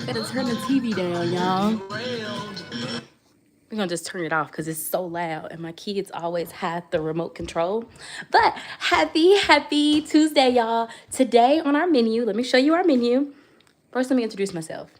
Gotta turn the TV down, y'all. We're gonna just turn it off because it's so loud and my kids always have the remote control. But happy Tuesday, y'all. Today on our menu, let me show you our menu. First, let me introduce myself.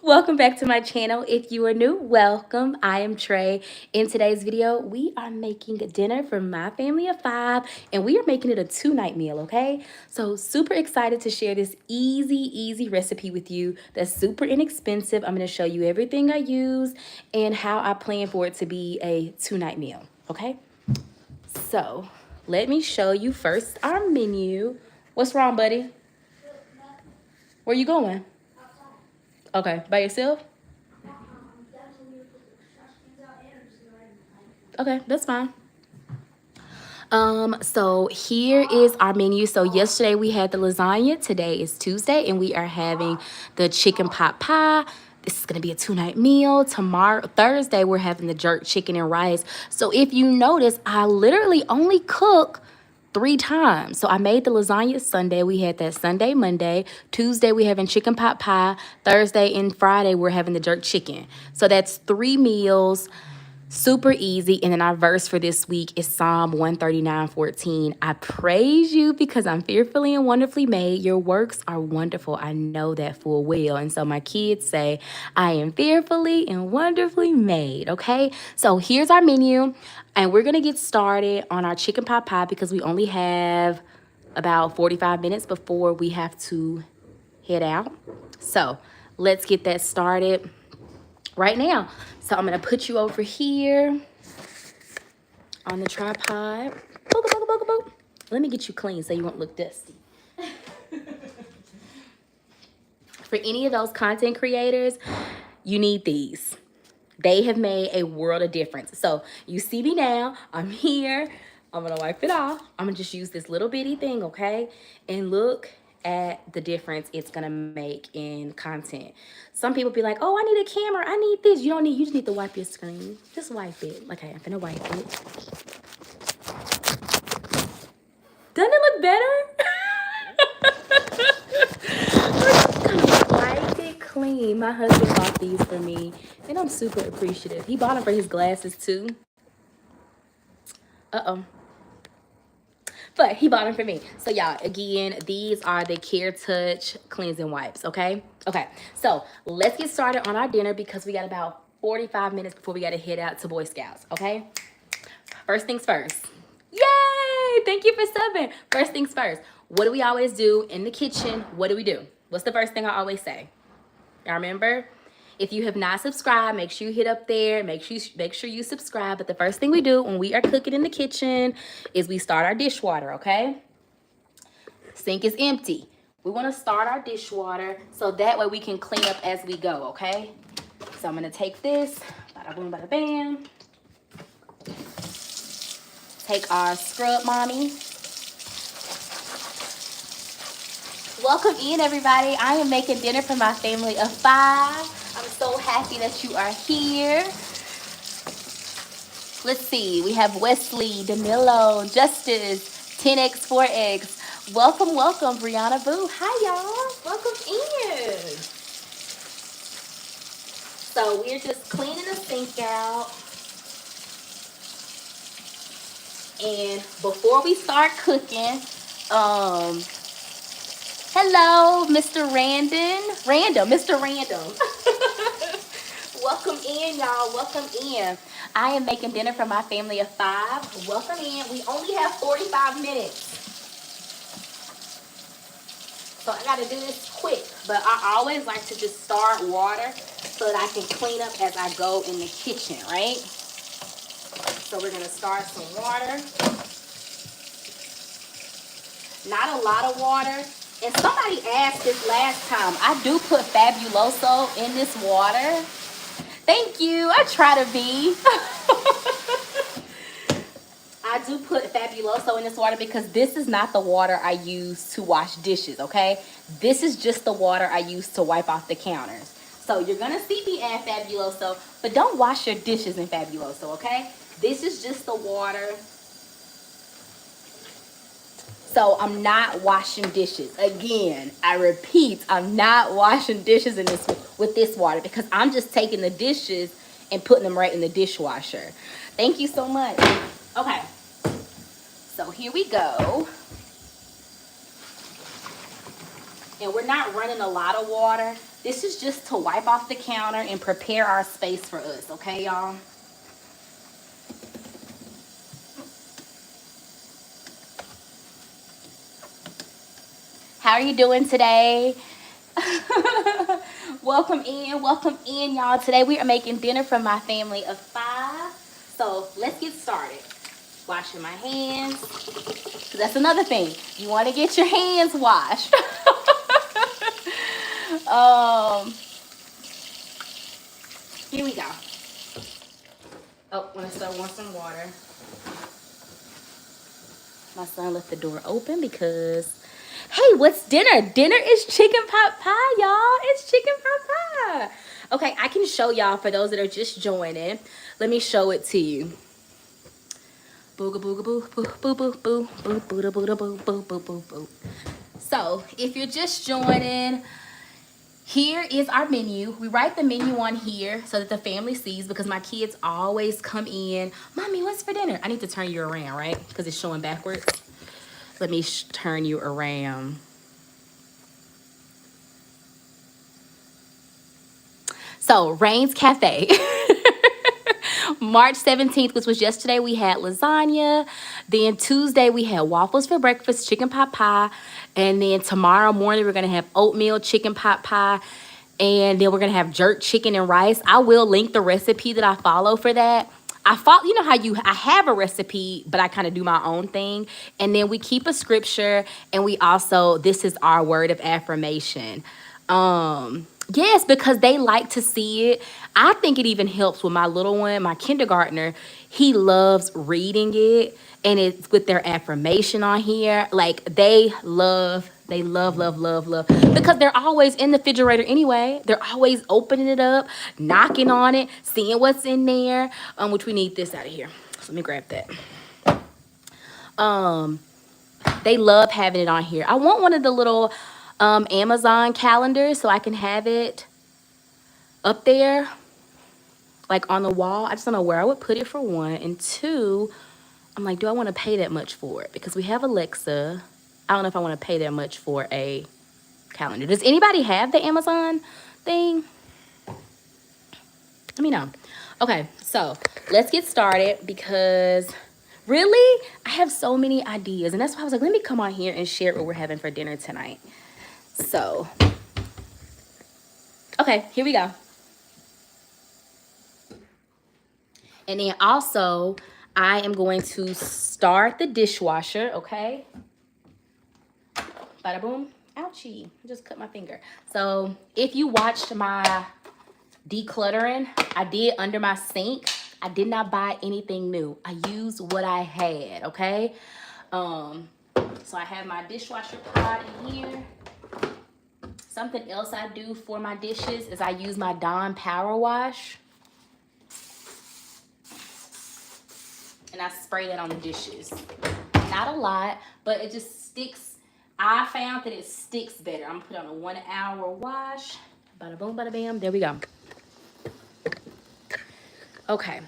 Welcome back to my channel. If you are new, welcome. I am Trey. In today's video, we are making dinner for my family of 5, and we are making it a 2-night meal, okay? So super excited to share this easy recipe with you that's super inexpensive. I'm gonna show you everything I use and how I plan for it to be a 2-night meal, okay? So let me show you first our menu. What's wrong, buddy? Where you going? Okay, by yourself? Okay, that's fine. So here is our menu. So yesterday we had the lasagna. Today is Tuesday, and we are having the chicken pot pie. This is gonna be a 2-night meal. Tomorrow, Thursday, we're having the jerk chicken and rice. So if you notice, I literally only cook 3 times. So I made the lasagna Sunday. We had that Sunday, Monday. Tuesday, we're having chicken pot pie. Thursday and Friday, we're having the jerk chicken. So that's 3 meals. Super easy. And then our verse for this week is Psalm 139:14. I praise you because I'm fearfully and wonderfully made. Your works are wonderful. I know that full well. And so my kids say, I am fearfully and wonderfully made. Okay. So here's our menu. And we're going to get started on our chicken pot pie because we only have about 45 minutes before we have to head out. So let's get that started right now. So I'm gonna put you over here on the tripod. Boop, boop, boop, boop. Let me get you clean so you won't look dusty. For any of those content creators, you need these. They have made a world of difference. So you see me now, I'm here. I'm gonna wipe it off. I'm gonna just use this little bitty thing, okay? And look at the difference it's gonna make in content. Some people be like, oh, I need a camera, I need this. You just need to wipe your screen. Just wipe it. Okay, I'm gonna wipe it. Doesn't it look better? Wipe it clean. My husband bought these for me, and I'm super appreciative. He bought them for his glasses too. Uh-oh. But he bought them for me. So y'all, again, these are the Care Touch cleansing wipes, okay? Okay, so let's get started on our dinner because we got about 45 minutes before we got to head out to Boy Scouts, okay? First things first. Yay! Thank you for subbing. First things first. What do we always do in the kitchen? What do we do? What's the first thing I always say? Y'all remember? If you have not subscribed, make sure you hit up there. Make sure you subscribe. But the first thing we do when we are cooking in the kitchen is we start our dishwater, okay? Sink is empty. We want to start our dishwater so that way we can clean up as we go, okay? So I'm going to take this. Bada boom, bada bam. Take our scrub mommy. Welcome in, everybody. I am making dinner for my family of 5. I'm so happy that you are here. Let's see. We have Wesley, Danilo, Justice, 10X, 4X. Welcome, Brianna Boo. Hi, y'all. Welcome in. So we're just cleaning the sink out. And before we start cooking, hello, Mr. Mr. Random. Welcome in, y'all. Welcome in. I am making dinner for my family of 5. Welcome in. We only have 45 minutes. So I got to do this quick. But I always like to just start water so that I can clean up as I go in the kitchen, right? So we're going to start some water. Not a lot of water. And somebody asked this last time. I do put Fabuloso in this water. Thank you. I try to be. I do put Fabuloso in this water because this is not the water I use to wash dishes, okay? This is just the water I use to wipe off the counters. So you're going to see me add Fabuloso, but don't wash your dishes in Fabuloso, okay? This is just the water. So I'm not washing dishes. Again, I repeat, I'm not washing dishes in this with this water because I'm just taking the dishes and putting them right in the dishwasher. Thank you so much. Okay. So here we go. And we're not running a lot of water. This is just to wipe off the counter and prepare our space for us, okay, y'all? How are you doing today? Welcome in, y'all. Today we are making dinner for my family of 5. So let's get started. Washing my hands. That's another thing. You want to get your hands washed. Here we go. Oh, when I start want some water. My son left the door open because, hey, what's dinner? Dinner is chicken pot pie, y'all. It's chicken pot pie. Okay, I can show y'all for those that are just joining. Let me show it to you. Booga booga boo boo boo boo boo boo boo boo boo boo boo boo boo. So if you're just joining, here is our menu. We write the menu on here so that the family sees because my kids always come in. Mommy, what's for dinner? I need to turn you around, right? Because it's showing backwards. Let me turn you around. So, Rain's Cafe. March 17th, which was yesterday, we had lasagna. Then Tuesday, we had waffles for breakfast, chicken pot pie. And then tomorrow morning, we're going to have oatmeal chicken pot pie. And then we're going to have jerk chicken and rice. I will link the recipe that I follow for that. You know how I have a recipe, but I kind of do my own thing. And then we keep a scripture, and we also, this is our word of affirmation. Yes, because they like to see it. I think it even helps with my little one, my kindergartner. He loves reading it, and it's with their affirmation on here. Like they love, love, because they're always in the refrigerator anyway. They're always opening it up, knocking on it, seeing what's in there. Which we need this out of here. So let me grab that. They love having it on here. I want one of the little Amazon calendars so I can have it up there, like on the wall. I just don't know where I would put it for one. And two, I'm like, do I want to pay that much for it? Because we have Alexa. I don't know if I want to pay that much for a calendar. Does anybody have the Amazon thing? Let me know. Okay, so let's get started because really, I have so many ideas. And that's why I was like, let me come on here and share what we're having for dinner tonight. So, okay, here we go. And then also, I am going to start the dishwasher, okay? Bada boom. Ouchie. I just cut my finger. So, if you watched my decluttering, I did under my sink. I did not buy anything new. I used what I had, okay? So I have my dishwasher pod in here. Something else I do for my dishes is I use my Dawn Power Wash. And I spray that on the dishes. Not a lot, but it just sticks. I found that it sticks better. I'm gonna put on a 1 hour wash. Bada boom, bada bam. There we go. Okay.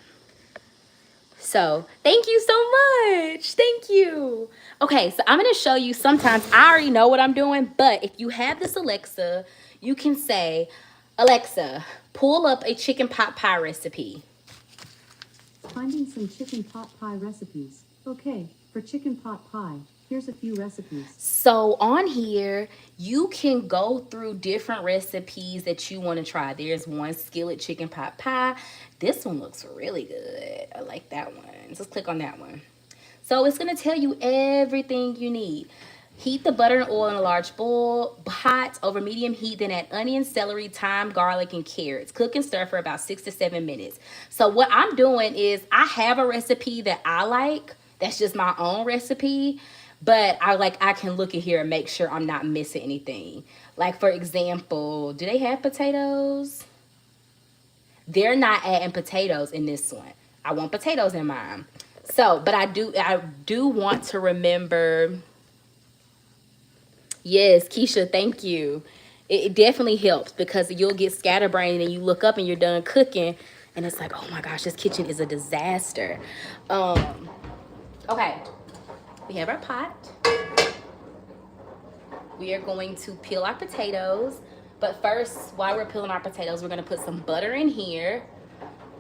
So thank you so much. Thank you. Okay, so I'm gonna show you sometimes I already know what I'm doing, but if you have this Alexa, you can say, Alexa, pull up a chicken pot pie recipe. Finding some chicken pot pie recipes. Okay, for chicken pot pie, here's a few recipes. So on here, you can go through different recipes that you want to try. There's one skillet chicken pot pie. This one looks really good. I like that one. Just click on that one. So it's going to tell you everything you need. Heat the butter and oil in a large bowl, hot over medium heat, then add onions, celery, thyme, garlic, and carrots. Cook and stir for about 6 to 7 minutes. So what I'm doing is I have a recipe that I like. That's just my own recipe. But I can look at here and make sure I'm not missing anything. Like, for example, do they have potatoes? They're not adding potatoes in this one. I want potatoes in mine. So, but I do want to remember Yes, Keisha, thank you. It definitely helps because you'll get scatterbrained and you look up and you're done cooking and it's like, oh my gosh, this kitchen is a disaster. Okay, we have our pot. We are going to peel our potatoes. But first, while we're peeling our potatoes, we're gonna put some butter in here.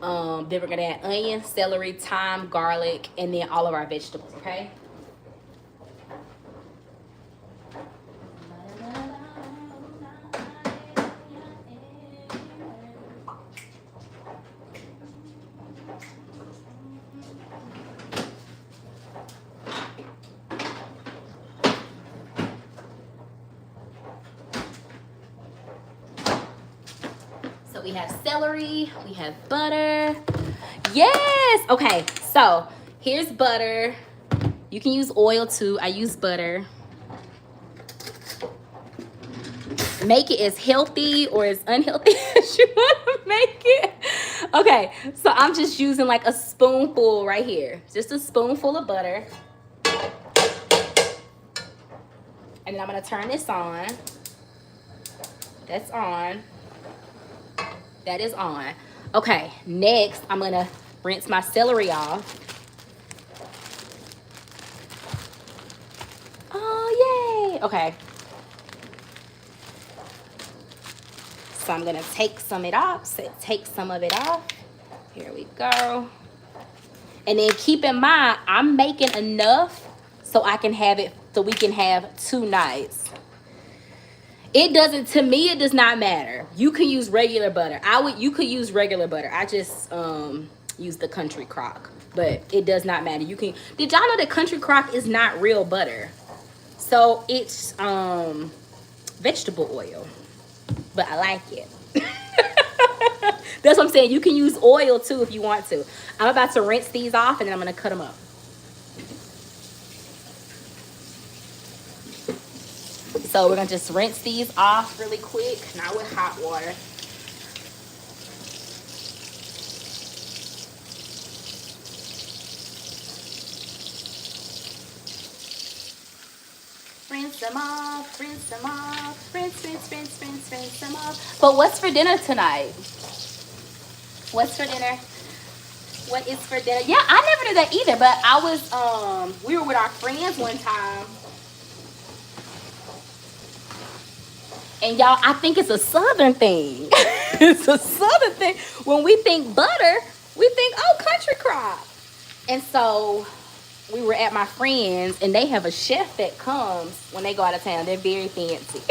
Then we're gonna add onion, celery, thyme, garlic, and then all of our vegetables, okay? So we have celery, we have butter. Yes! Okay, so here's butter. You can use oil too. I use butter. Make it as healthy or as unhealthy as you want to make it. Okay, so I'm just using like a spoonful right here. Just a spoonful of butter. And then I'm going to turn this on. That's on. That is on. Okay, next I'm going to rinse my celery off. Oh, yay. Okay. So I'm going to take some of it off. So take some of it off. Here we go. And then keep in mind, I'm making enough so I can have it, so we can have 2 nights. It doesn't, to me, it does not matter. You can use regular butter. You could use regular butter. I just use the country crock, but it does not matter. You can, did y'all know that country crock is not real butter? So it's vegetable oil, but I like it. That's what I'm saying. You can use oil too if you want to. I'm about to rinse these off and then I'm going to cut them up. So we're going to just rinse these off really quick, not with hot water. Rinse them off, rinse them off, rinse them off. But what's for dinner tonight? What's for dinner? What is for dinner? Yeah, I never did that either, but I was, we were with our friends one time. And y'all, I think it's a Southern thing. It's a Southern thing. When we think butter, we think, oh, country crock. And so we were at my friends, and they have a chef that comes when they go out of town. They're very fancy.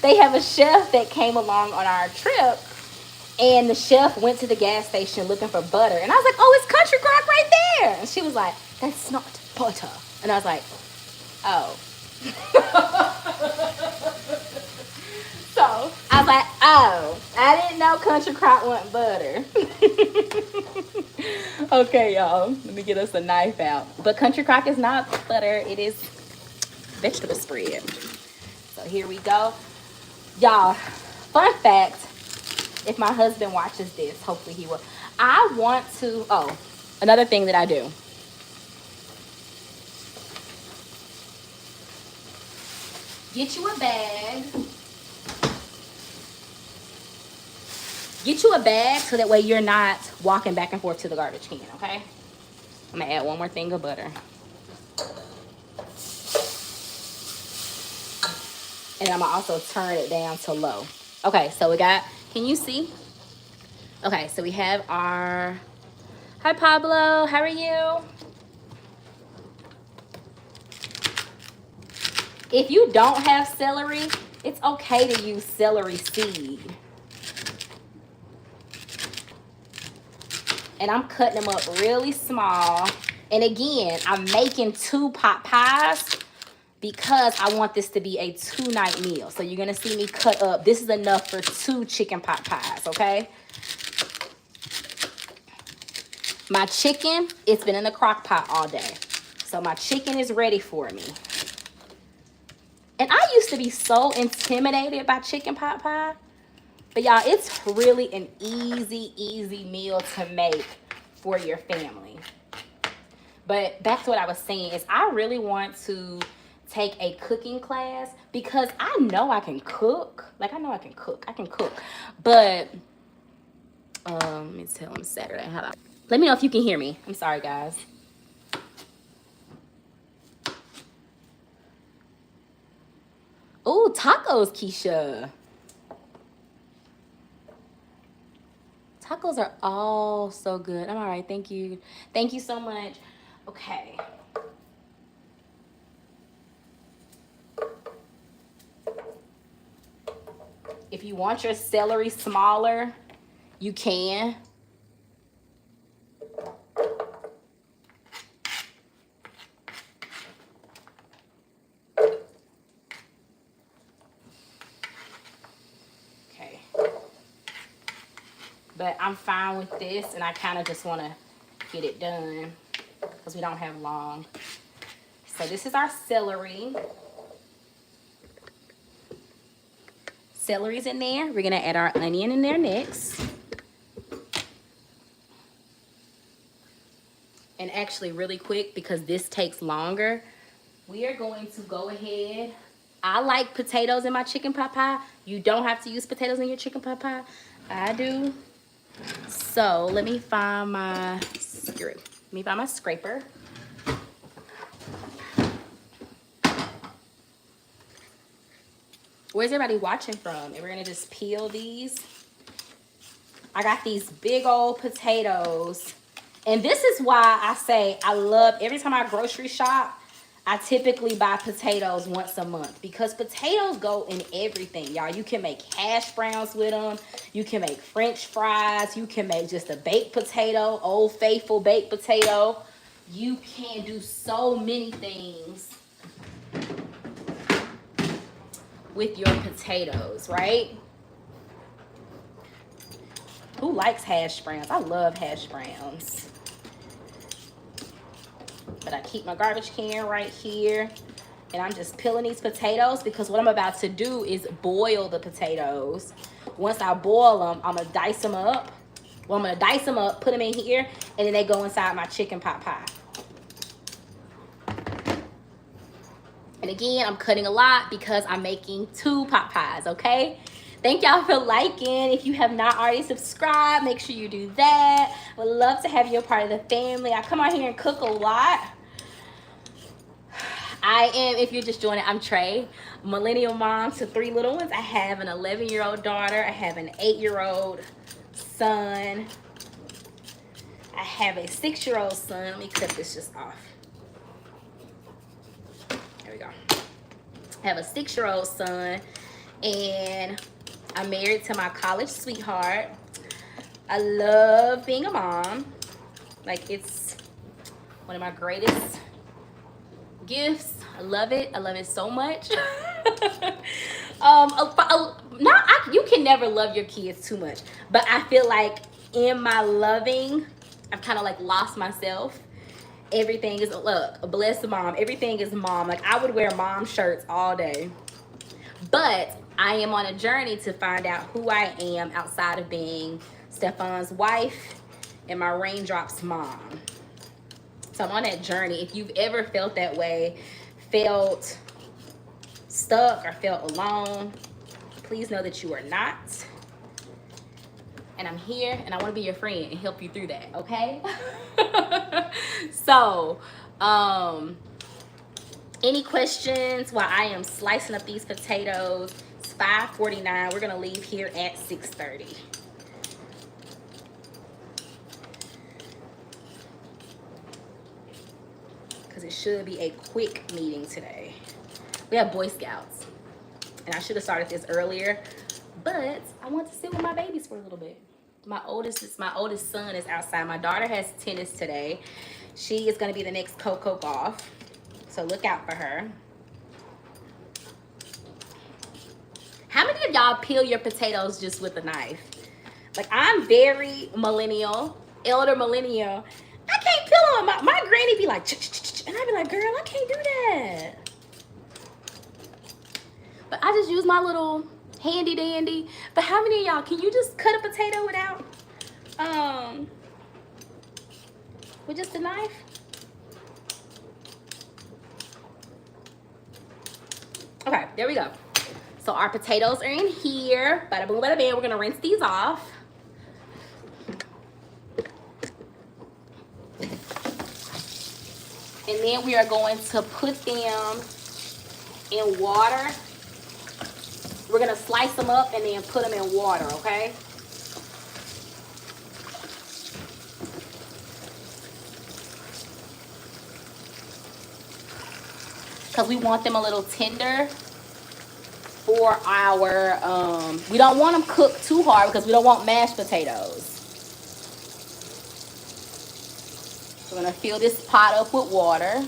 They have a chef that came along on our trip, and the chef went to the gas station looking for butter. And I was like, oh, it's country crock right there. And she was like, that's not butter. And I was like, oh. So I was like, oh, I didn't know country crock wasn't butter. Okay, y'all, let me get us a knife out. But country crock is not butter, it is vegetable spread. So here we go. Y'all, fun fact, if my husband watches this, hopefully he will. I want to, oh, another thing that I do. Get you a bag. Get you a bag so that way you're not walking back and forth to the garbage can, okay? I'm gonna add one more thing of butter. And I'm gonna also turn it down to low. Okay, so we got, can you see? Okay, so we have our, hi Pablo, how are you? If you don't have celery, it's okay to use celery seed. And I'm cutting them up really small. And again, I'm making 2 pot pies because I want this to be a 2-night meal. So you're gonna see me cut up, this is enough for 2 chicken pot pies, okay? My chicken, it's been in the crock pot all day. So my chicken is ready for me. And I used to be so intimidated by chicken pot pie. But y'all, it's really an easy meal to make for your family. But back to what I was saying is I really want to take a cooking class because I know I can cook. Like, I know I can cook. I can cook. But, let me tell them Saturday. How about, let me know if you can hear me. I'm sorry, guys. Ooh, tacos, Keisha. Tacos are all so good. I'm all right. Thank you. Thank you so much. Okay. If you want your celery smaller, you can. Okay. But I'm fine with this, and I kind of just want to get it done because we don't have long. So this is our celery. Celery's in there. We're going to add our onion in there next. And actually, really quick, because this takes longer, we are going to go ahead. I like potatoes in my chicken pot pie. You don't have to use potatoes in your chicken pot pie. I do. So let me find my scraper. Where's everybody watching from? And we're gonna just peel these. I got these big old potatoes. And this is why I say I love, every time I grocery shop, I typically buy potatoes once a month because potatoes go in everything, y'all. You can make hash browns with them. You can make French fries. You can make just a baked potato, Old Faithful baked potato. You can do so many things with your potatoes, right? Who likes hash browns? I love hash browns. But I keep my garbage can right here. And I'm just peeling these potatoes because what I'm about to do is boil the potatoes. Once I boil them, I'm going to dice them up. Well, I'm going to dice them up, put them in here, and then they go inside my chicken pot pie. And again, I'm cutting a lot because I'm making 2 pot pies, okay? Thank y'all for liking. If you have not already subscribed, make sure you do that. Would love to have you a part of the family. I come out here and cook a lot. I am, if you're just joining, I'm Trey, millennial mom to 3 little ones. I have an 11-year-old daughter. I have an 8-year-old son. I have a 6-year-old son. Let me clip this just off. There we go. I have a 6-year-old son, and I'm married to my college sweetheart. I love being a mom. Like, it's one of my greatest gifts. I love it. I love it so much. You can never love your kids too much, but I feel like in my loving, I've kind of like lost myself. Everything is, look, bless the mom. Everything is mom. Like, I would wear mom shirts all day, but I am on a journey to find out who I am outside of being Stefan's wife and my raindrops mom. So I'm on that journey. If you've ever felt that way, felt stuck or felt alone, please know that you are not. And I'm here and I want to be your friend and help you through that, okay? So, any questions while I am slicing up these potatoes? It's 5:49. We're going to leave here at 6:30. Because it should be a quick meeting today. We have Boy Scouts. And I should have started this earlier, but I want to sit with my babies for a little bit. My oldest son is outside. My daughter has tennis today. She is going to be the next Coco Golf. So look out for her. How many of y'all peel your potatoes just with a knife? Like, I'm very millennial, elder millennial. I can't peel them. My granny be like, and I be like, girl, I can't do that. But I just use my little handy dandy. But how many of y'all, can you just cut a potato without, with just a knife? Okay, there we go. So our potatoes are in here. Bada boom, bada bam. We're gonna rinse these off. And then we are going to put them in water. We're gonna slice them up and then put them in water, okay? Because we want them a little tender for our, we don't want them cooked too hard because we don't want mashed potatoes. We're gonna fill this pot up with water.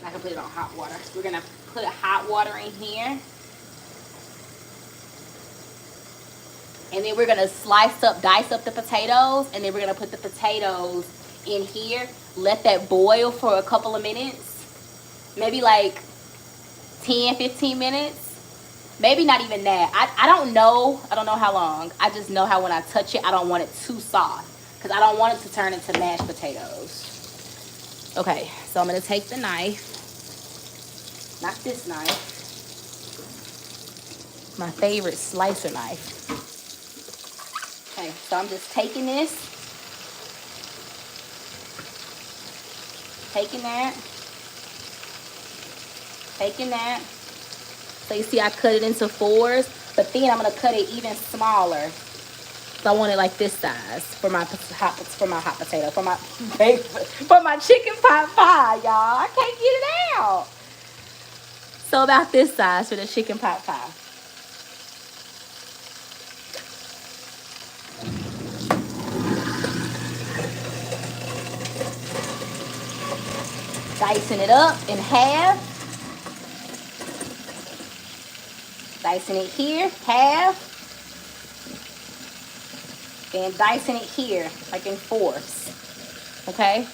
I can put it on hot water. We're gonna put hot water in here. And then we're gonna dice up the potatoes, and then we're gonna put the potatoes in here. Let that boil for a couple of minutes. Maybe like 10, 15 minutes. Maybe not even that. I don't know. I don't know how long. I just know how when I touch it, I don't want it too soft. Because I don't want it to turn into mashed potatoes. Okay, so I'm gonna take the knife. Not this knife. My favorite slicer knife. Okay, so I'm just taking this. Taking that. Taking that. So you see I cut it into 4s, but then I'm gonna cut it even smaller. So I want it like this size for my hot potato, for my chicken pot pie, y'all. I can't get it out. So about this size for the chicken pot pie. Dicing it up in half. Dicing it here, half. Then dicing it here, like in 4s. Okay?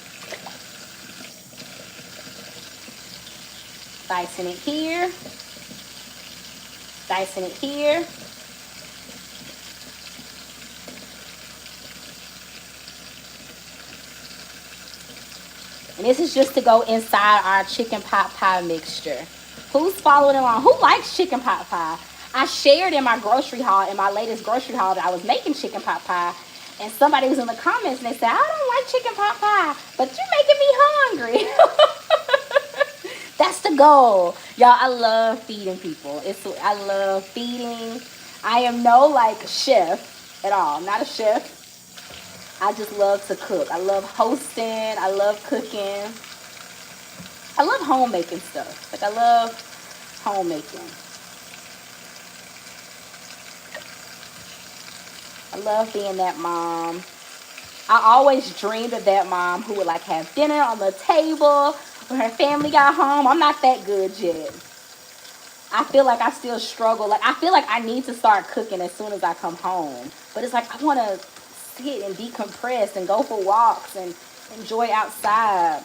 Dicing it here. Dicing it here. And this is just to go inside our chicken pot pie mixture. Who's following along? Who likes chicken pot pie? I shared in my grocery haul, in my latest grocery haul, that I was making chicken pot pie. And somebody was in the comments and they said, I don't like chicken pot pie, but you're making me hungry. That's the goal. Y'all, I love feeding people. I love feeding. I am no like chef at all. I'm not a chef. I just love to cook. I love hosting. I love cooking. I love homemaking stuff. Like I love homemaking. I love being that mom. I always dreamed of that mom who would like have dinner on the table when her family got home. I'm not that good yet. I feel like I still struggle. Like I feel like I need to start cooking as soon as I come home. But it's like I want to sit and decompress and go for walks and enjoy outside.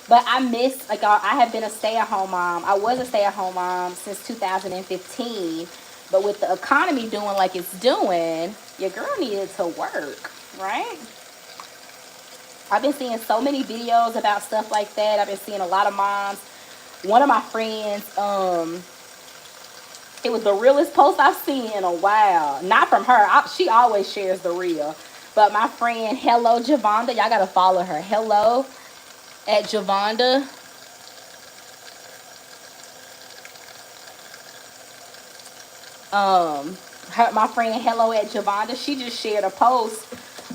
But I miss, like I have been a stay-at-home mom. I was a stay-at-home mom since 2015. But with the economy doing like it's doing, your girl needed to work, right? I've been seeing so many videos about stuff like that. I've been seeing a lot of moms. One of my friends, it was the realest post I've seen in a while. Not from her. She always shares the real. But my friend, Hello Javonda, y'all got to follow her. Hello at Javonda. My friend Hello at Javonda, she just shared a post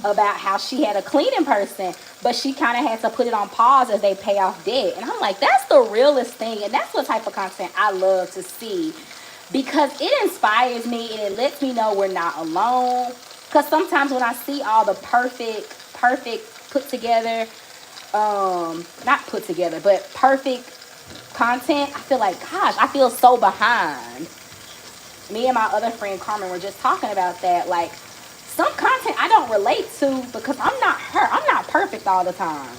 about how she had a cleaning person, but she kind of had to put it on pause as they pay off debt. And I'm like, that's the realest thing. And that's what type of content I love to see, because it inspires me and it lets me know we're not alone. Because sometimes when I see all the perfect put together, not put together, but perfect content, I feel like, gosh, I feel so behind. Me and my other friend Carmen were just talking about that. Like, some content I don't relate to because I'm not her. I'm not perfect all the time.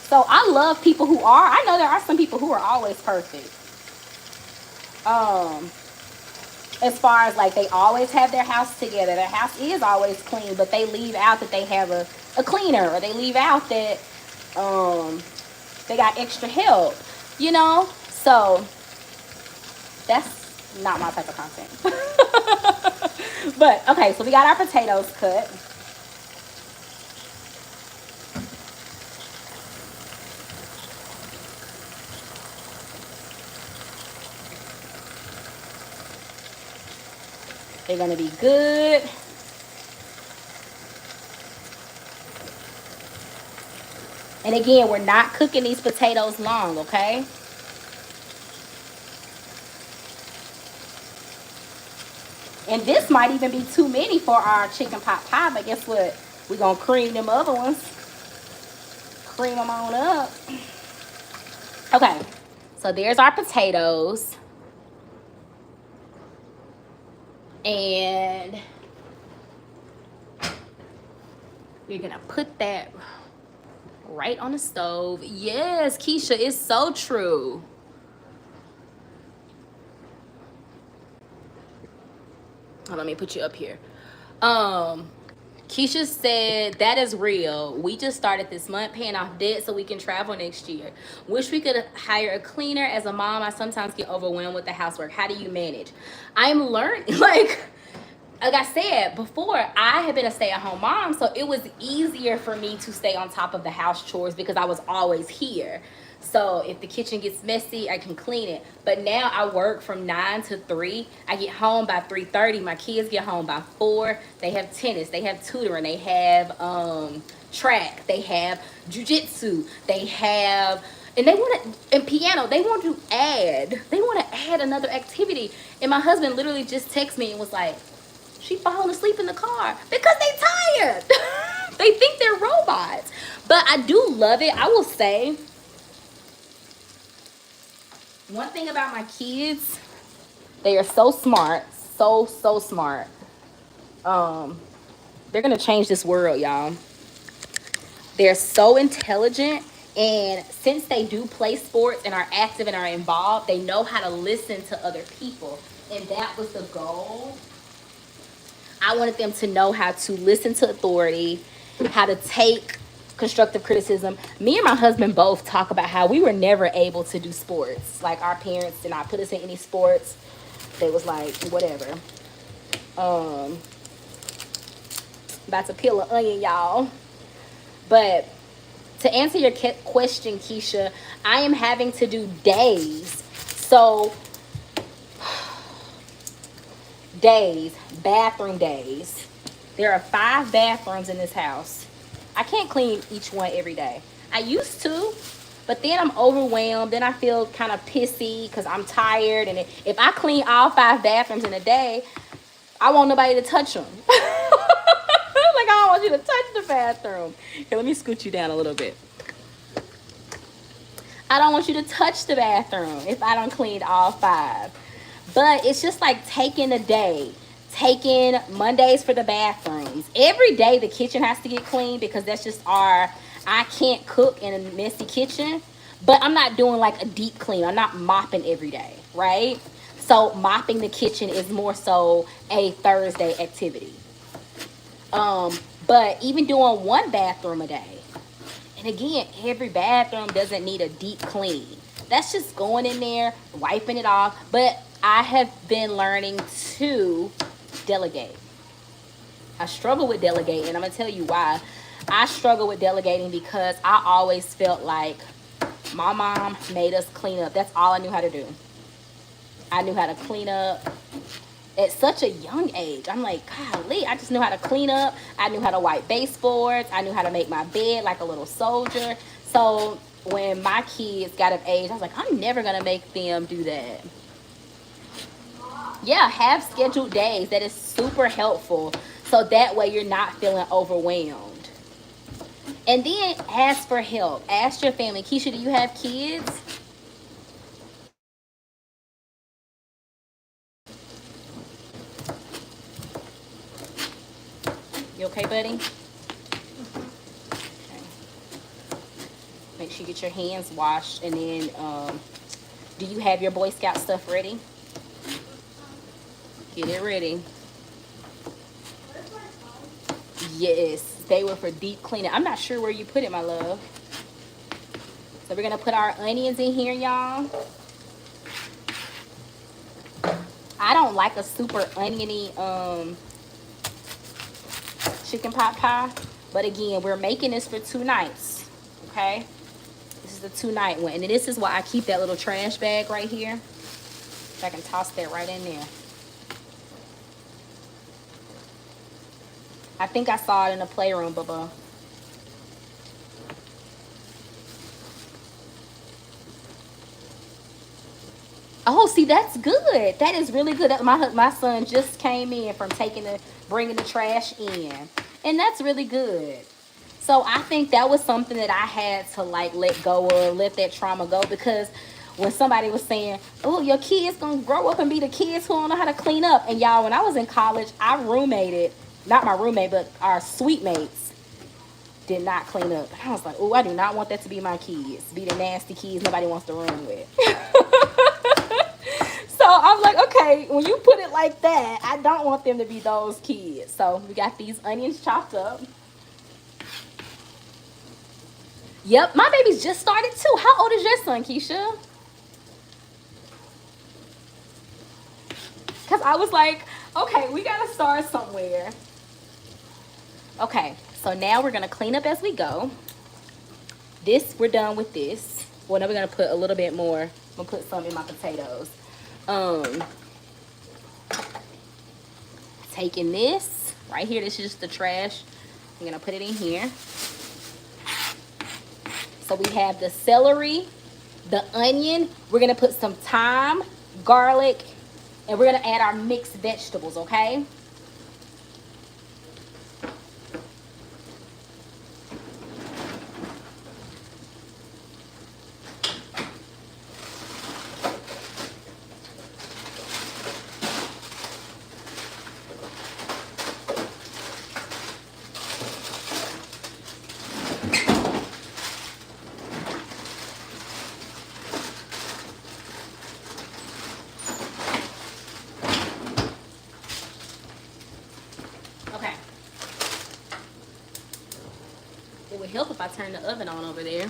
So I love people who are. I know there are some people who are always perfect. As far as like they always have their house together. Their house is always clean, but they leave out that they have a cleaner, or they leave out that they got extra help, you know? So that's not my type of content. But okay, so we got our potatoes cut. They're gonna be good. And again, we're not cooking these potatoes long, okay? And this might even be too many for our chicken pot pie, but guess what? We're gonna cream them other ones. Cream them on up. Okay, so there's our potatoes. And we're gonna put that right on the stove. Yes, Keisha, it's so true. Oh, let me put you up here. Keisha said, that is real. We just started this month paying off debt so we can travel next year. Wish we could hire a cleaner. As a mom, I sometimes get overwhelmed with the housework. How do you manage? I'm learning, like I said before, I had been a stay-at-home mom, so it was easier for me to stay on top of the house chores because I was always here. So if the kitchen gets messy, I can clean it. But now I work from 9 to 3. I get home by 3:30. My kids get home by 4. They have tennis. They have tutoring. They have track. They have jujitsu. They have, and they want to, and piano. They want to add. They want to add another activity. And my husband literally just texted me and was like, she falling asleep in the car because they tired. They think they're robots. But I do love it. I will say, one thing about my kids, they are so smart. So smart. They're gonna change this world, y'all. They're so intelligent. And since they do play sports and are active and are involved, they know how to listen to other people. And that was the goal. I wanted them to know how to listen to authority, how to take constructive criticism. Me and my husband both talk about how we were never able to do sports. Like, our parents did not put us in any sports. They was like, whatever. About to peel an onion, y'all. But to answer your question, Keisha, I am having to do days. So, days, bathroom days. There are 5 bathrooms in this house. I can't clean each one every day. I used to, but then I'm overwhelmed. Then I feel kind of pissy because I'm tired. And if I clean all 5 bathrooms in a day, I want nobody to touch them. Like, I don't want you to touch the bathroom. Here, let me scoot you down a little bit. I don't want you to touch the bathroom if I don't clean all 5. But it's just like taking a day, taking Mondays for the bathrooms. Every day the kitchen has to get clean because that's just I can't cook in a messy kitchen. But I'm not doing like a deep clean. I'm not mopping every day, right? So mopping the kitchen is more so a Thursday activity. But even doing 1 bathroom a day. And again, every bathroom doesn't need a deep clean. That's just going in there, wiping it off. But I have been learning to delegate. I struggle with delegating, and I'm going to tell you why. I struggle with delegating because I always felt like my mom made us clean up. That's all I knew how to do. I knew how to clean up at such a young age. I'm like, golly, I just knew how to clean up. I knew how to wipe baseboards. I knew how to make my bed like a little soldier. So when my kids got of age, I was like, I'm never going to make them do that. Yeah, have scheduled days. That is super helpful. So that way you're not feeling overwhelmed. And then ask for help. Ask your family. Keisha, do you have kids? You okay, buddy? Okay. Make sure you get your hands washed. And then, do you have your Boy Scout stuff ready? Get it ready. Yes, they were for deep cleaning. I'm not sure where you put it, my love. So we're gonna put our onions in here, y'all. I don't like a super oniony chicken pot pie, but again, we're making this for 2 nights. Okay, this is the 2-night one, and this is why I keep that little trash bag right here. So I can toss that right in there. I think I saw it in the playroom, Bubba. Oh, see, that's good. That is really good. My son just came in from bringing the trash in, and that's really good. So I think that was something that I had to like let go of, let that trauma go, because when somebody was saying, "Oh, your kids gonna grow up and be the kids who don't know how to clean up," and y'all, when I was in college, I roommated, not my roommate, but our suite mates did not clean up. I was like, "Oh, I do not want that to be my kids, be the nasty kids nobody wants to room with." So I'm like, okay, when you put it like that, I don't want them to be those kids. So we got these onions chopped up. Yep, my baby's just started too. How old is your son, Keisha? Because I was like, okay, we got to start somewhere. Okay, so now we're going to clean up as we go. This, we're done with this. Well, now we're going to put a little bit more. I'm going to put some in my potatoes. Taking this right here, this is just the trash. I'm going to put it in here. So we have the celery, the onion. We're going to put some thyme, garlic, and we're going to add our mixed vegetables, okay? Okay. It would help if I turn the oven on over there.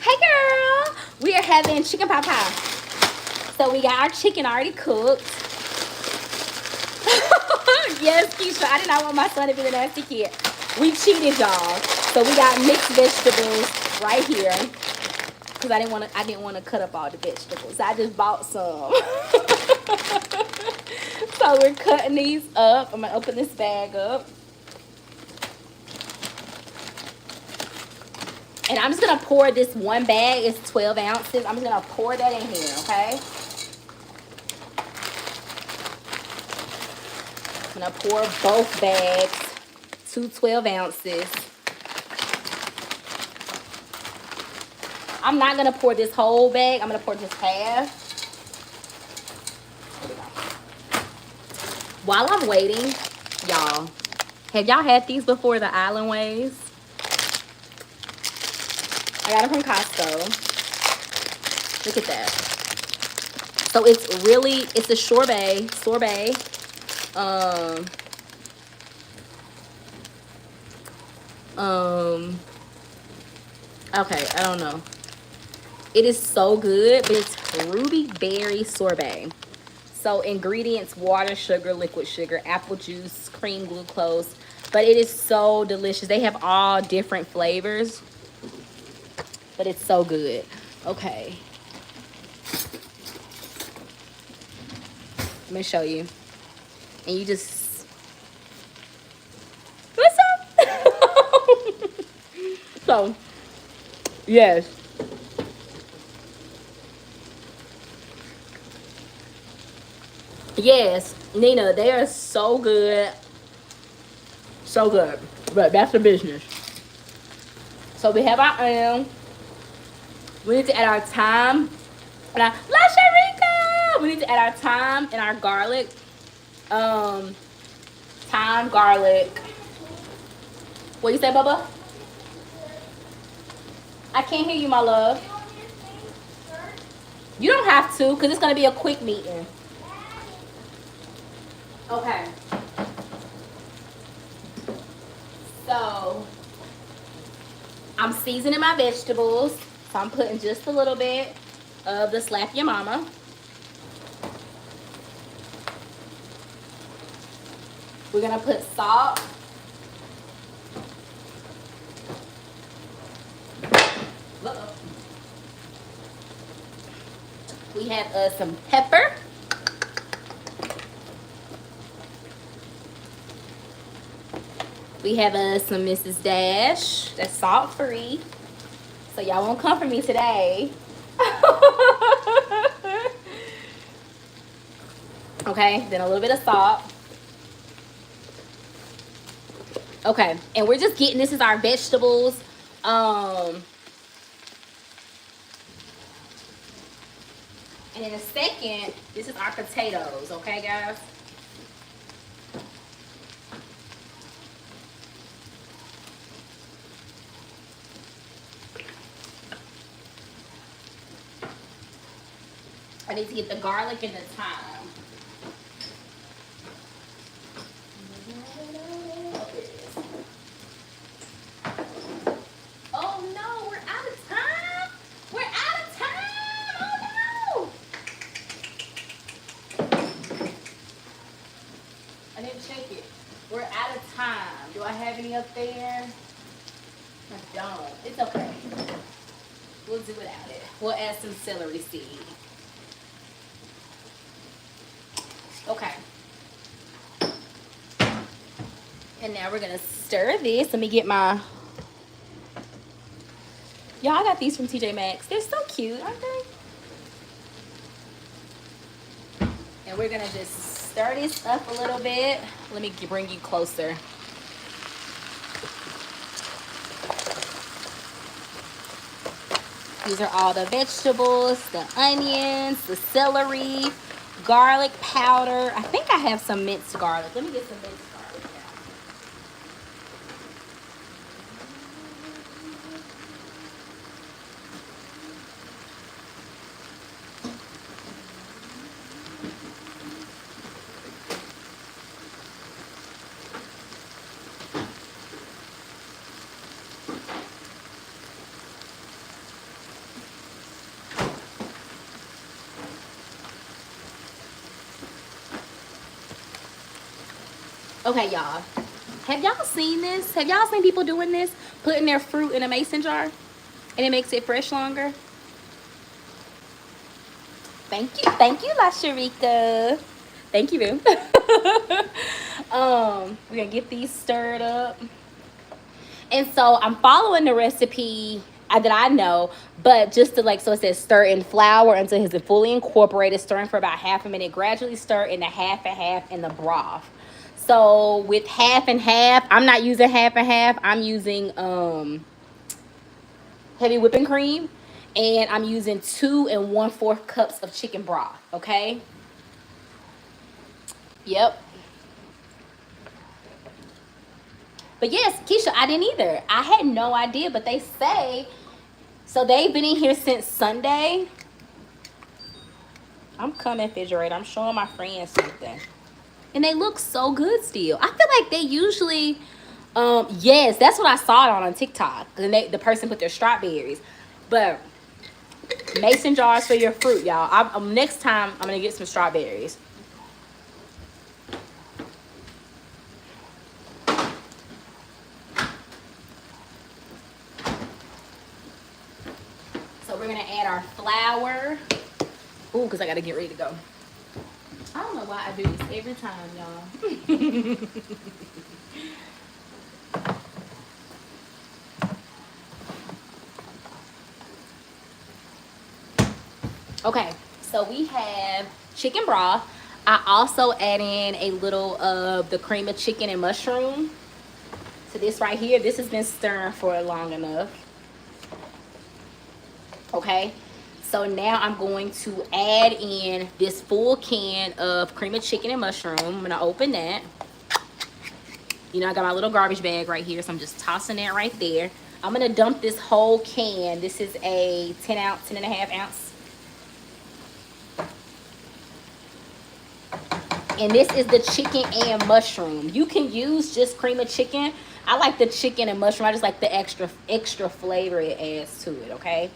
Hey girl! We are having chicken pot pie. So we got our chicken already cooked. Yes, Keisha, I did not want my son to be the nasty kid. We cheated, y'all. So we got mixed vegetables right here. Because I didn't want to cut up all the vegetables. I just bought some. So we're cutting these up. I'm gonna open this bag up. And I'm just gonna pour this one bag. It's 12 ounces. I'm just gonna pour that in here, okay? I'm gonna pour both bags, 12 ounces. I'm not gonna pour this whole bag. I'm gonna pour just half. While I'm waiting, y'all, have y'all had these before, the Island Ways? I got them from Costco. Look at that. So it's a sorbet. Okay, I don't know. It is so good, but it's ruby berry sorbet. So ingredients: water, sugar, liquid sugar, apple juice, cream, glucose. But it is so delicious. They have all different flavors, but it's so good. Okay. Let me show you. And you just... What's up? So, yes. Yes, Nina, they are so good. So good. But that's the business. So we have our onion. We need to add our thyme. And our La Sharika! We need to add our thyme and our garlic. Thyme, garlic. What you say, Bubba? I can't hear you, my love. You don't have to, because it's going to be a quick meeting. Okay. So, I'm seasoning my vegetables. So I'm putting just a little bit of the Slap Your Mama. We're gonna put salt. Uh-oh. We have some pepper. We have some Mrs. Dash. That's salt free. So y'all won't come for me today. Okay, then a little bit of salt. Okay, and we're just getting, this is our vegetables. And in a second, this is our potatoes, okay, guys? I need to get the garlic and the thyme. Oh no, we're out of time. We're out of time. Oh no. I didn't check it. We're out of time. Do I have any up there? I don't. It's okay. We'll do without it. We'll add some celery seed. Okay. And now we're gonna stir this. Let me get my, y'all, I got these from TJ Maxx. They're so cute, aren't they? And we're gonna just stir this up a little bit. Let me bring you closer. These are all the vegetables, the onions, the celery, garlic powder. I think I have some minced garlic. Let me get some minced garlic now. Okay, y'all. Have y'all seen this? Have y'all seen people doing this? Putting their fruit in a mason jar and it makes it fresh longer? Thank you, La Sharika. Thank you, boo. We're gonna get these stirred up. And so I'm following the recipe that I know, but just to like, so it says stir in flour until it's fully incorporated, stirring for about half a minute, gradually stir in the half and half in the broth. So with half and half, I'm not using half and half. I'm using heavy whipping cream, and I'm using 2 1/4 cups of chicken broth. Okay. Yep. But yes, Keisha, I didn't either. I had no idea, but they say, so they've been in here since Sunday. I'm coming, refrigerator. I'm showing my friends something. And they look so good still. I feel like they usually, yes, that's what I saw it on TikTok. And the person put their strawberries. But mason jars for your fruit, y'all. Next time, I'm going to get some strawberries. So we're going to add our flour. Ooh, because I got to get ready to go. I don't know why I do this every time, y'all. Okay, so we have chicken broth. I also add in a little of the cream of chicken and mushroom to this right here. This has been stirring for long enough. Okay, so now I'm going to add in this full can of cream of chicken and mushroom. I'm gonna open that. You know, I got my little garbage bag right here, so I'm just tossing that right there. I'm gonna dump this whole can. This is a 10 ounce, 10 and a half ounce. And this is the chicken and mushroom. You can use just cream of chicken, I like the chicken and mushroom. I just like the extra flavor it adds to it, okay?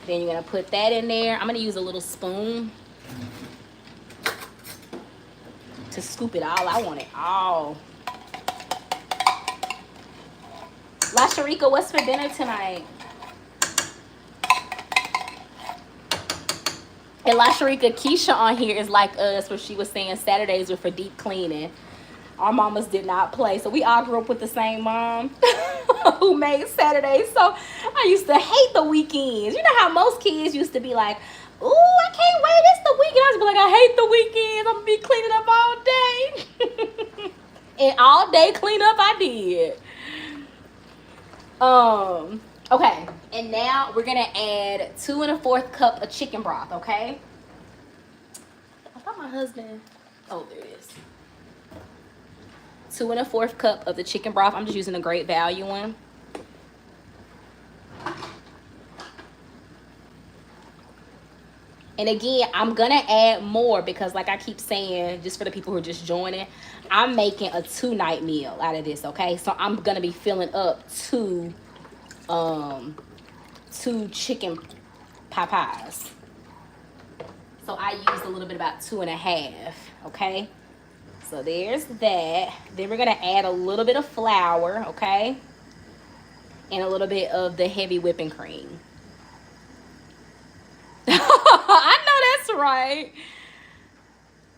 Then you're gonna put that in there. I'm gonna use a little spoon to scoop it all. I want it all. La Sharika, what's for dinner tonight? And La Sharika, Keisha on here is like us, where she was saying Saturdays were for deep cleaning. Our mamas did not play. So we all grew up with the same mom who made Saturdays. So I used to hate the weekends. You know how most kids used to be like, ooh, I can't wait, it's the weekend. I used to be like, I hate the weekends. I'm gonna be cleaning up all day. And all day cleanup I did. Okay, and now we're gonna add 2 1/4 cup of chicken broth, okay? I thought my husband, oh, there it is. 2 1/4 cup of the chicken broth. I'm just using a Great Value one. And again, I'm gonna add more because, like I keep saying, just for the people who are just joining, I'm making a 2-night meal out of this, okay? So I'm gonna be filling up 2 chicken pot pies. So I used a little bit, about 2 1/2, okay? So there's that. Then we're gonna add a little bit of flour, okay? And a little bit of the heavy whipping cream. I know that's right.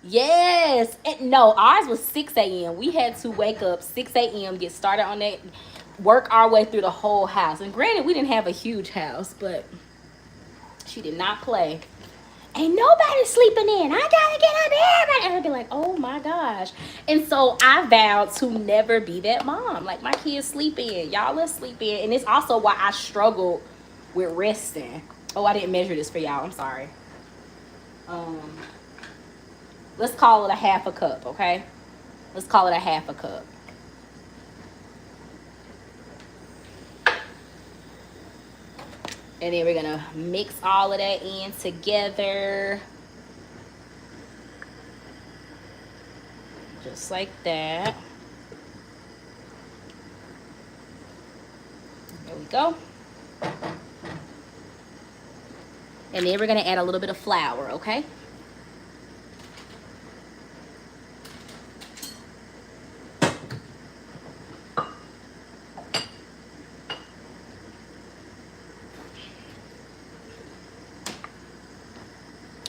Yes. And no, ours was 6 a.m. We had to wake up 6 a.m., get started on that, work our way through the whole house. And granted, we didn't have a huge house, but she did not play. Ain't nobody sleeping in. I gotta get up there. And I'd be like, oh my gosh. And so I vowed to never be that mom. Like, my kids sleep in. Y'all, let's sleep in. And it's also why I struggled with resting. Oh, I didn't measure this for y'all. I'm sorry. Let's call it a 1/2 cup, okay? Let's call it a 1/2 cup. And then we're gonna mix all of that in together. Just like that. There we go. And then we're gonna add a little bit of flour, okay?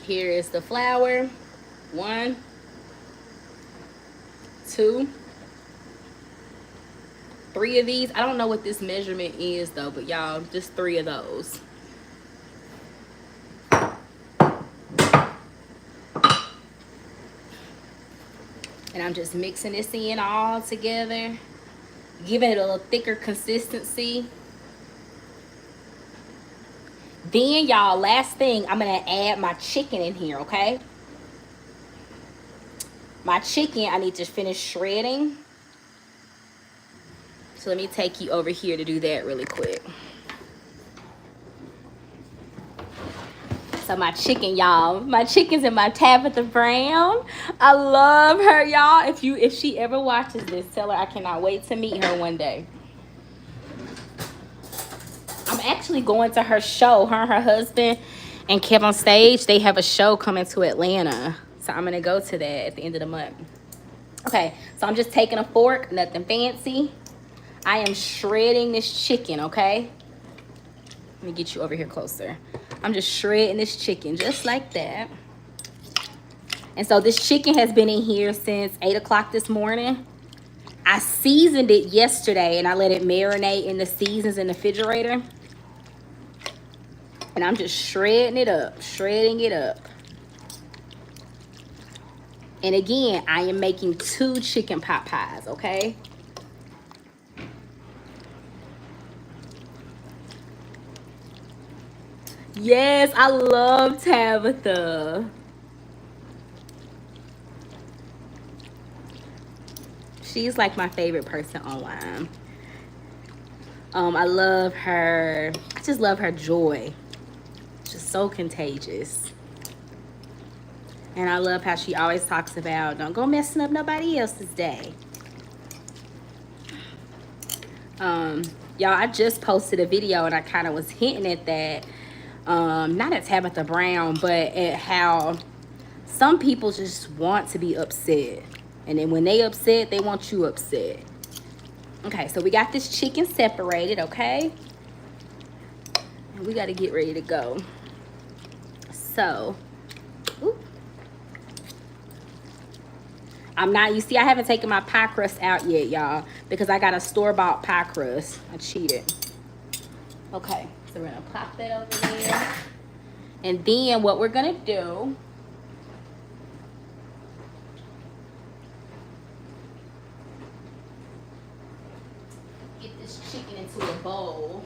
Here is the flour. 1, 2, 3 of these. I don't know what this measurement is though, but y'all, just 3 of those. And I'm just mixing this in all together, giving it a little thicker consistency. Then y'all, last thing, I'm gonna add my chicken in here, okay? My chicken, I need to finish shredding. So let me take you over here to do that really quick. So my chicken, y'all, my chicken's in my Tabitha Brown. I love her, y'all. If she ever watches this, tell her I cannot wait to meet her one day. I'm actually going to her show. Her and her husband and Kev on Stage, they have a show coming to Atlanta. So I'm gonna go to that at the end of the month. Okay, so I'm just taking a fork, nothing fancy. I am shredding this chicken, okay? Let me get you over here closer. I'm just shredding this chicken just like that. And so this chicken has been in here since 8 o'clock this morning. I seasoned it yesterday and I let it marinate in the seasons in the refrigerator. And I'm just shredding it up, shredding it up. And again, I am making 2 chicken pot pies, okay? Yes, I love Tabitha. She's like my favorite person online. I love her. I just love her joy. Just so contagious. And I love how she always talks about, don't go messing up nobody else's day. Y'all, I just posted a video and I kind of was hinting at that. Not at Tabitha Brown, but at how some people just want to be upset. And then when they upset, they want you upset. Okay, so we got this chicken separated, okay? And we got to get ready to go. So, ooh. You see, I haven't taken my pie crust out yet, y'all, because I got a store-bought pie crust. I cheated. Okay, so we're gonna pop that over there. And then what we're gonna do, get this chicken into a bowl.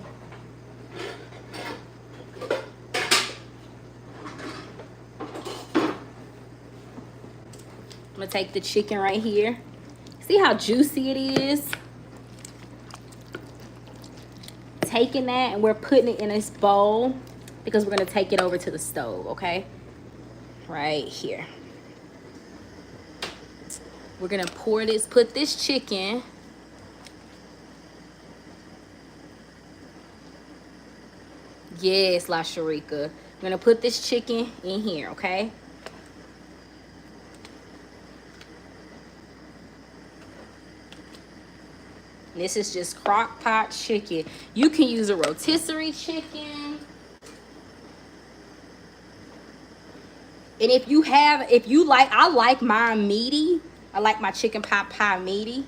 I'm gonna take the chicken right here. See how juicy it is? Taking that and we're putting it in this bowl because we're gonna take it over to the stove, okay? Right here. We're gonna put this chicken Yes, La Sharika. I'm gonna put this chicken in here, okay? This is just crock pot chicken. You can use a rotisserie chicken. And if you like, I like mine meaty. I like my chicken pot pie meaty.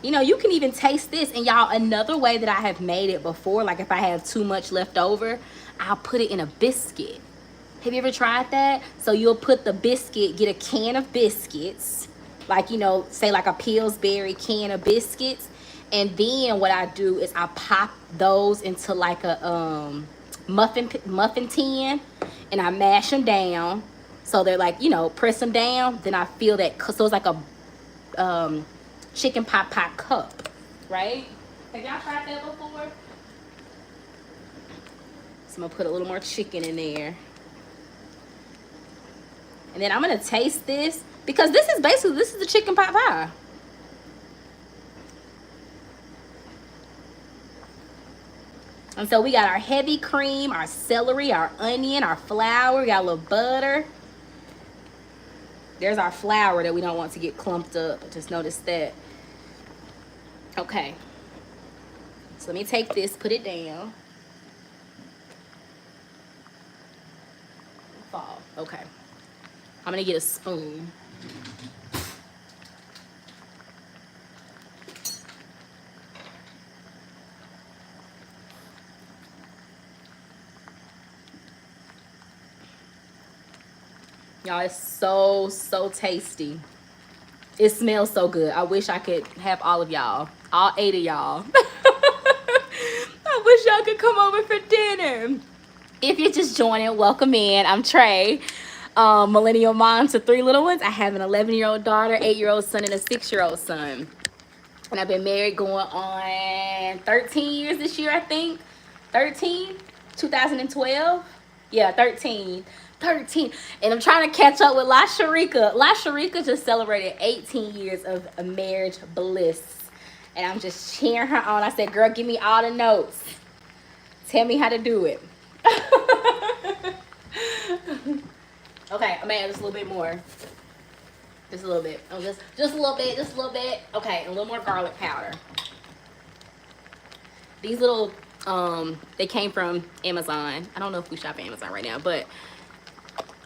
You know, you can even taste this. And y'all, another way that I have made it before, like if I have too much left over, I'll put it in a biscuit. Have you ever tried that? So you'll put the biscuit, get a can of biscuits, like, you know, say like a Pillsbury can of biscuits. And then what I do is I pop those into like a muffin tin, and I mash them down. So they're like, you know, press them down. Then I feel that, so it's like a chicken pot pie cup, right? Have y'all tried that before? So I'm gonna put a little more chicken in there. And then I'm gonna taste this because this is the chicken pot pie. And so we got our heavy cream, our celery, our onion, our flour, we got a little butter. There's our flour that we don't want to get clumped up. Just notice that. Okay. So let me take this, put it down. Fall. Okay. I'm gonna get a spoon. Y'all, it's so tasty. It smells so good. I wish I could have all of y'all, all 8 of y'all. I wish y'all could come over for dinner. If you're just joining, welcome in. I'm Trey, millennial mom to 3 little ones. I have an 11-year-old daughter, 8-year-old son, and a 6-year-old son. And I've been married going on 13 years this year, I think. 13? 2012? Yeah, 13. And I'm trying to catch up with La Sharika. La Sharika just celebrated 18 years of a marriage bliss. And I'm just cheering her on. I said, girl, give me all the notes. Tell me how to do it. Okay, I'm gonna add just a little bit more. Just a little bit. Oh, just a little bit. Okay, and a little more garlic powder. These little, they came from Amazon. I don't know if we shop at Amazon right now, but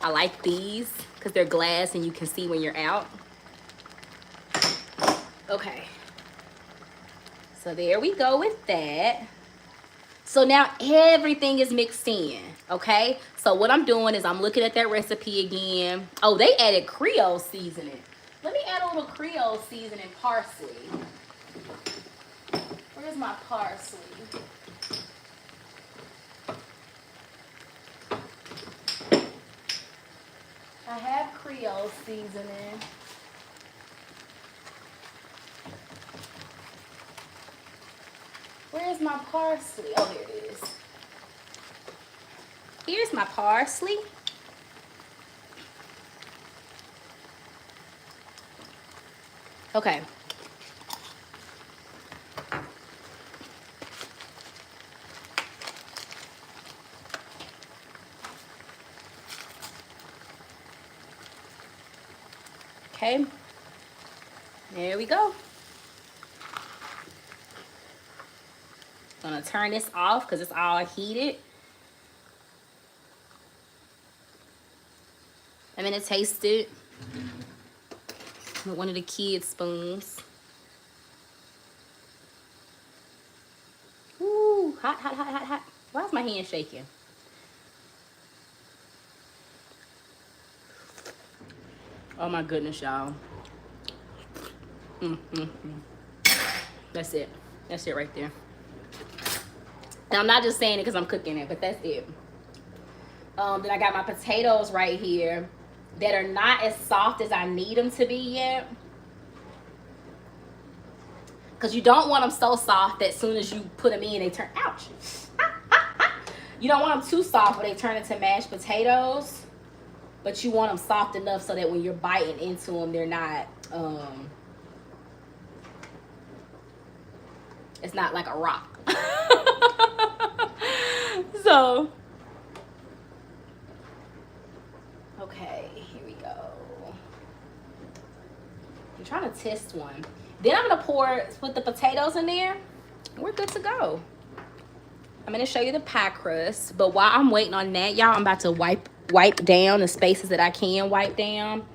I like these because they're glass and you can see when you're out. Okay. So there we go with that. So now everything is mixed in, okay? So what I'm doing is I'm looking at that recipe again. Oh, they added Creole seasoning. Let me add a little Creole seasoning, parsley. Where's my parsley? I have Creole seasoning. Where's my parsley? Oh, there it is. Here's my parsley. Okay, Okay, there we go. Gonna turn this off because it's all heated. I'm gonna taste it with one of the kids' spoons. Ooh, hot, hot, hot, hot, hot. Why is my hand shaking? Oh my goodness, y'all. That's it. That's it right there. Now, I'm not just saying it because I'm cooking it, but that's it. Then I got my potatoes right here that are not as soft as I need them to be yet. Because you don't want them so soft that as soon as you put them in, they turn, ouch. You don't want them too soft where they turn into mashed potatoes. But you want them soft enough so that when you're biting into them, they're not, it's not like a rock. So, okay, here we go. I'm trying to test one. Then I'm gonna put the potatoes in there. We're good to go. I'm gonna show you the pie crust, but while I'm waiting on that, y'all, I'm about to wipe down the spaces that I can wipe down.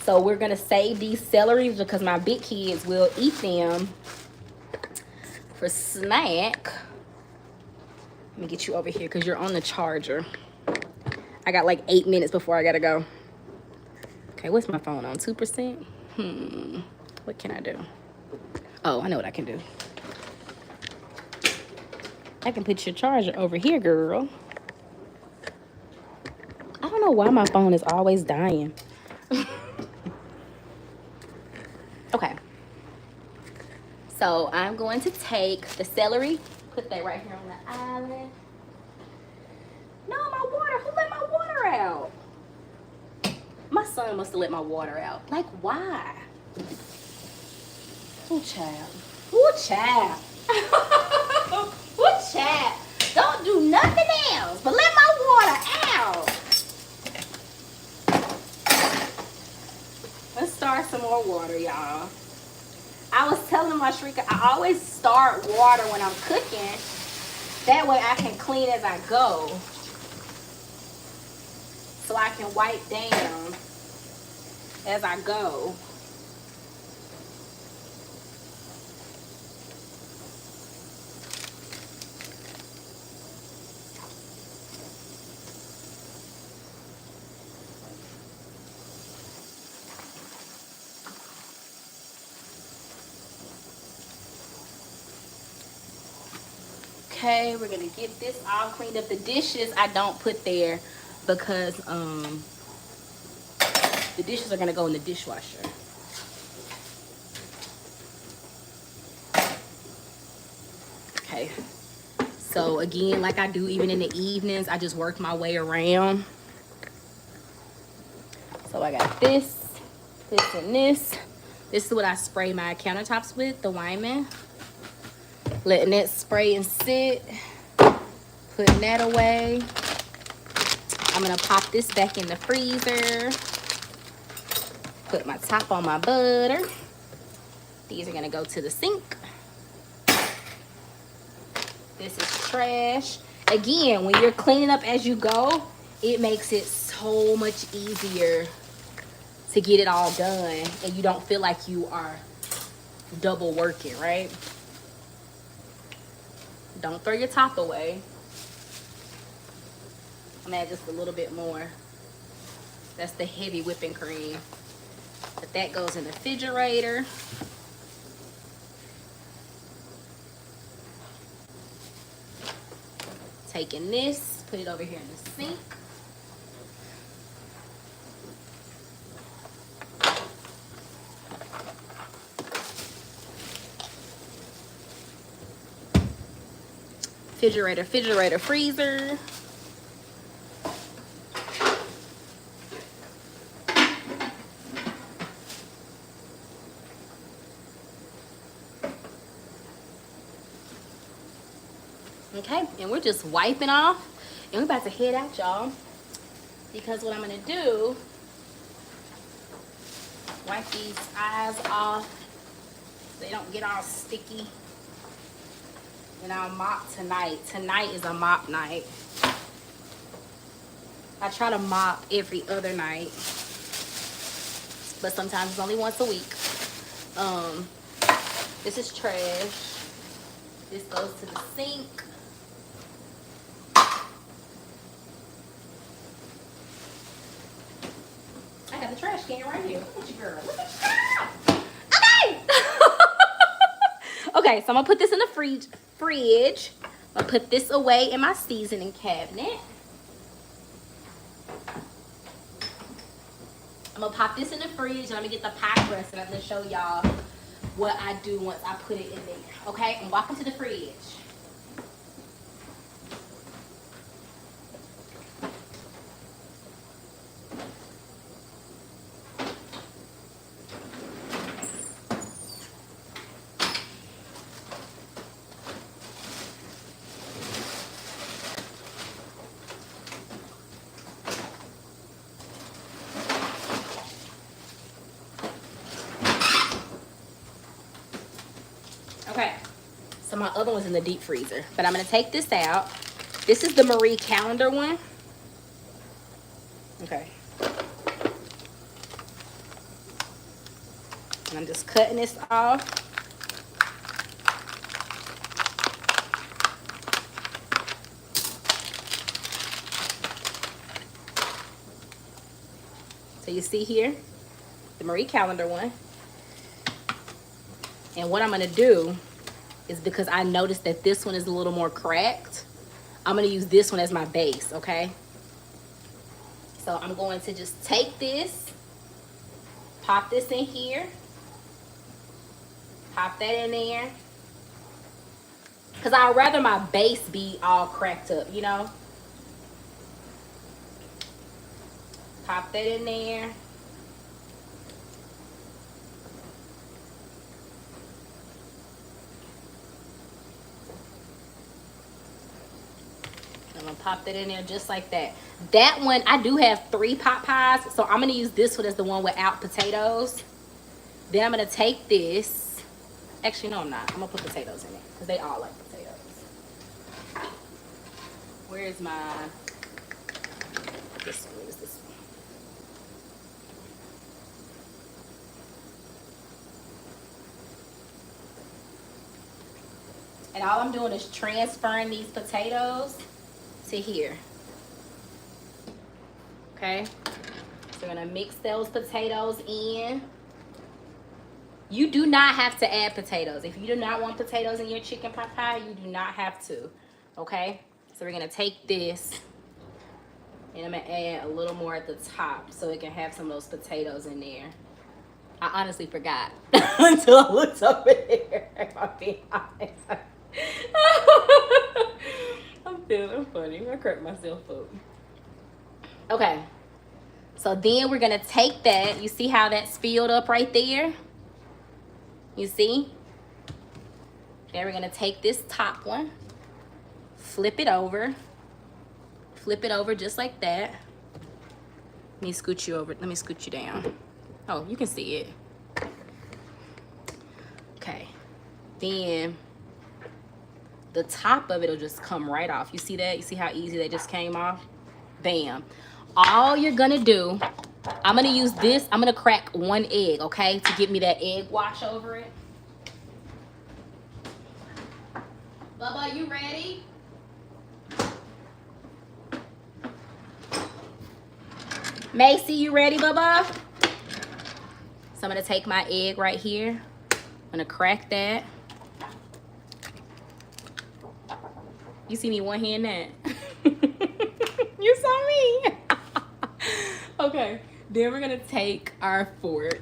So we're gonna save these celeries because my big kids will eat them for snack. Let me get you over here because you're on the charger. I got like 8 minutes before I gotta go. Okay, what's my phone on? 2%? What can I do? Oh, I know what I can do. I can put your charger over here, girl. I don't know why my phone is always dying. Okay. So I'm going to take the celery, put that right here on the island. No, my water. Who let my water out? My son must have let my water out. Like, why? Oh, child. Oh, child. Oh, child. Don't do nothing else but let my water out. Let's start some more water, y'all. I was telling my shrieker, I always start water when I'm cooking. That way I can clean as I go. So I can wipe down as I go. Okay, we're gonna get this all cleaned up. The dishes I don't put there because the dishes are gonna go in the dishwasher. Okay, so again, like I do even in the evenings, I just work my way around. So I got this, and this. This is what I spray my countertops with, the Wyman. Letting that spray and sit. Putting that away. I'm gonna pop this back in the freezer. Put my top on my butter. These are gonna go to the sink. This is trash. Again, when you're cleaning up as you go, it makes it so much easier to get it all done and you don't feel like you are double working, right? Don't throw your top away. I'm gonna add just a little bit more. That's the heavy whipping cream. But that goes in the refrigerator. Taking this, put it over here in the sink. Refrigerator, freezer. Okay, and we're just wiping off and we're about to head out, y'all, because what I'm gonna do Wipe these eyes off so they don't get all sticky. And I'll mop tonight. Tonight is a mop night. I try to mop every other night, but sometimes it's only once a week. This is trash. This goes to the sink. I got the trash can right here. Look at you, girl. Look at you, girl. Okay. Okay, so I'm gonna put this in the fridge. I'm gonna put this away in my seasoning cabinet. I'm gonna pop this in the fridge and I'm gonna get the pie crust and I'm gonna show y'all what I do once I put it in there. Okay, and walk into the fridge. Okay, so my other one's in the deep freezer, but I'm gonna take this out. This is the Marie Calendar one. Okay. And I'm just cutting this off. So you see here, the Marie Calendar one. And what I'm gonna do is, because I noticed that this one is a little more cracked, I'm gonna use this one as my base, okay? So I'm going to just take this, pop this in here, pop that in there. Cause I'd rather my base be all cracked up, you know? Pop that in there. I'm gonna pop that in there just like that. That one, I do have 3 pot pies, so I'm gonna use this one as the one without potatoes. Then I'm gonna take this. Actually, no, I'm not. I'm gonna put potatoes in it because they all like potatoes. Where is my, this one, where is this one? And all I'm doing is transferring these potatoes to here. Okay, so we're gonna mix those potatoes in. You do not have to add potatoes. If you do not want potatoes in your chicken pot pie, you do not have to. Okay, so we're gonna take this and I'm gonna add a little more at the top so it can have some of those potatoes in there. I honestly forgot until I looked over there, if I'm being honest. I'm feeling funny. I cracked myself up. Okay, so then we're gonna take that. You see how that's filled up right there? You see? Then we're gonna take this top one, flip it over just like that. Let me scoot you over. Let me scoot you down. Oh, you can see it. Okay. Then the top of it will just come right off. You see that? You see how easy that just came off? Bam. All you're gonna do, I'm gonna use this. I'm gonna crack 1 egg, okay, to give me that egg wash over it. Bubba, you ready? Macy, you ready, Bubba? So I'm gonna take my egg right here. I'm gonna crack that. You see me one hand that? You saw me. Okay, then we're gonna take our fork.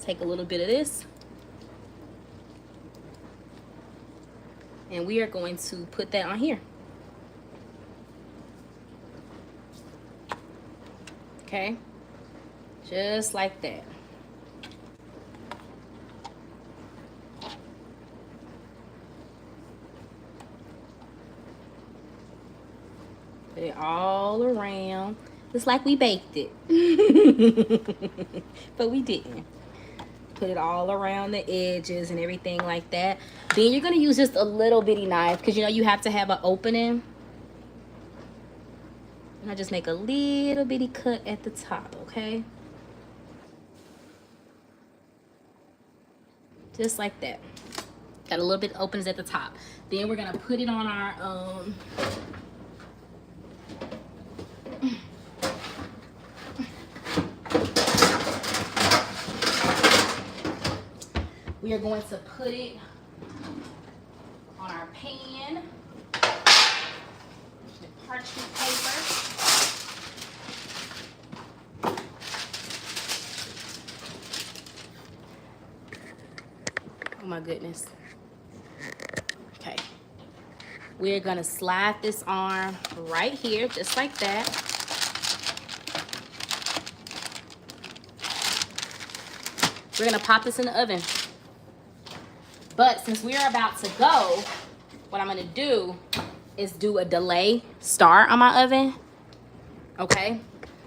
Take a little bit of this. And we are going to put that on here. Okay, just like that. Put it all around. It's like we baked it. But we didn't. Put it all around the edges and everything like that. Then you're gonna use just a little bitty knife, because you know you have to have an opening. And I just make a little bitty cut at the top, okay? Just like that. Got a little bit opens at the top. Then we're gonna put it on our we are going to put it on our pan. The parchment paper. Oh my goodness. Okay. We're gonna slide this arm right here, just like that. We're gonna pop this in the oven. But since we're about to go, what I'm gonna do is do a delay start on my oven. Okay?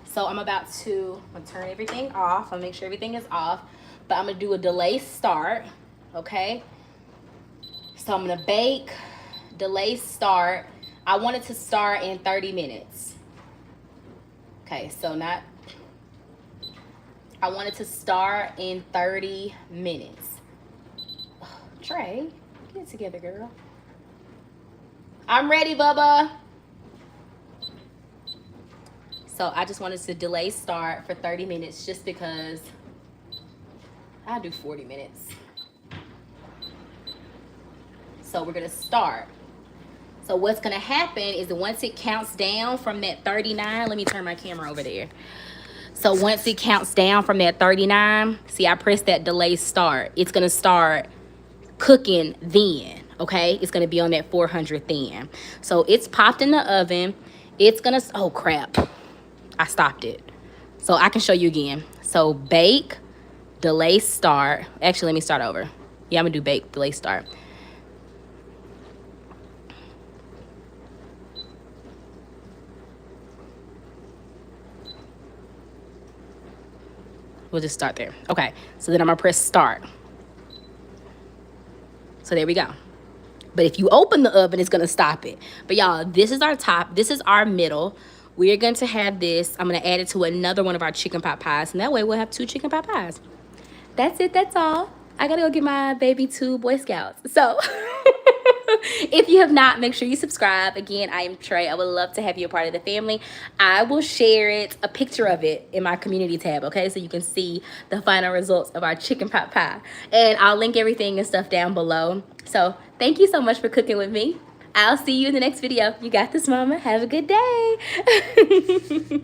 So I'm gonna turn everything off. I'll make sure everything is off. But I'm gonna do a delay start. Okay? So I'm gonna bake, delay start. I want it to start in 30 minutes. Okay, so I want it to start in 30 minutes. Trey, get it together, girl. I'm ready, Bubba. So I just wanted to delay start for 30 minutes just because I do 40 minutes. So we're gonna start. So what's gonna happen is that once it counts down from that 39, let me turn my camera over there. So once it counts down from that 39, see, I pressed that delay start. It's gonna start cooking then, okay? It's gonna be on that 400 then. So it's popped in the oven. It's gonna, oh crap, I stopped it. So I can show you again. So bake, delay start. Actually, let me start over. Yeah, I'm gonna do bake, delay start. We'll just start there. Okay, so then I'm gonna press start. So there we go. But if you open the oven, it's gonna stop it. But y'all, this is our top, this is our middle. We're going to have this, I'm gonna add it to another one of our chicken pot pies, and that way we'll have 2 chicken pot pies. That's it, that's all. I gotta go get my baby 2 Boy Scouts. So if you have not, make sure you subscribe. Again, I am Trey. I would love to have you a part of the family. I will share a picture of it in my community tab, okay? So you can see the final results of our chicken pot pie. And I'll link everything and stuff down below. So thank you so much for cooking with me. I'll see you in the next video. You got this, mama. Have a good day.